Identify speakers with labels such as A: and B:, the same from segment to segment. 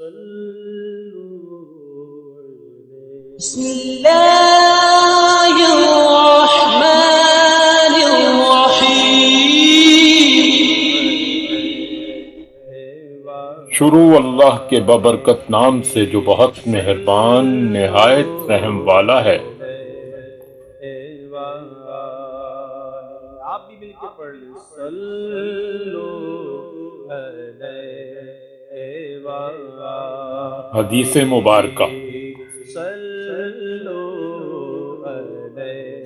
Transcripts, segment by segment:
A: بسم اللہ الرحمن الرحیم۔
B: شروع اللہ کے ببرکت نام سے جو بہت مہربان نہایت رحم والا ہے۔
C: آپ بھی مل کے پڑھ لیں۔ صلو علیہ
B: حدیث مبارکہ،
C: صلو علیہ۔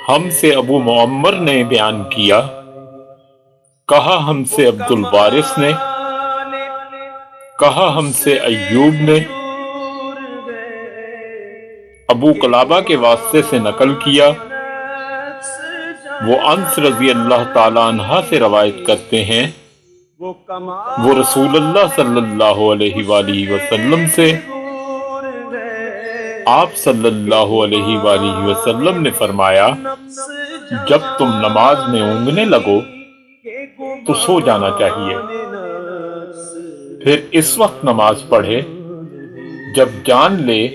B: ہم سے ابو معمر نے بیان کیا، کہا ہم سے عبد الوارث نے، کہا ہم سے ایوب نے، ابو قلابہ کے واسطے سے نقل کیا، وہ انس رضی اللہ تعالیٰ عنہ سے روایت کرتے ہیں، وہ رسول اللہ صلی اللہ علیہ وآلہ وسلم سے، آپ صلی اللہ علیہ وآلہ وسلم نے فرمایا، جب تم نماز میں اونگنے لگو تو سو جانا چاہیے، پھر اس وقت نماز پڑھے جب جان لے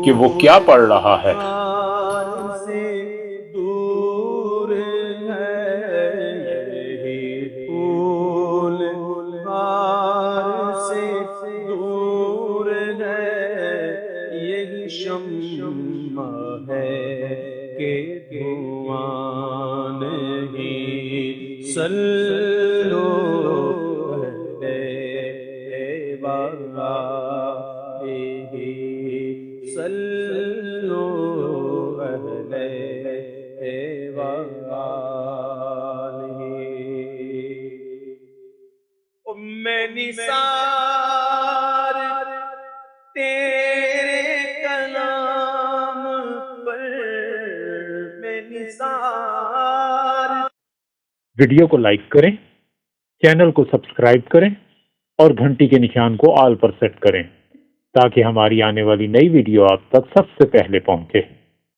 B: کہ وہ کیا پڑھ رہا ہے۔
C: شمع ہے کہ دھواں نہیں۔ صلو علیہ وآلہ، صلو علیہ وآلہ۔ میں نثار تیرے کلام پر، میں نثار۔
B: ویڈیو کو لائک کریں، چینل کو سبسکرائب کریں اور گھنٹی کے نشان کو آل پر سیٹ کریں تاکہ ہماری آنے والی نئی ویڈیو آپ تک سب سے پہلے پہنچے۔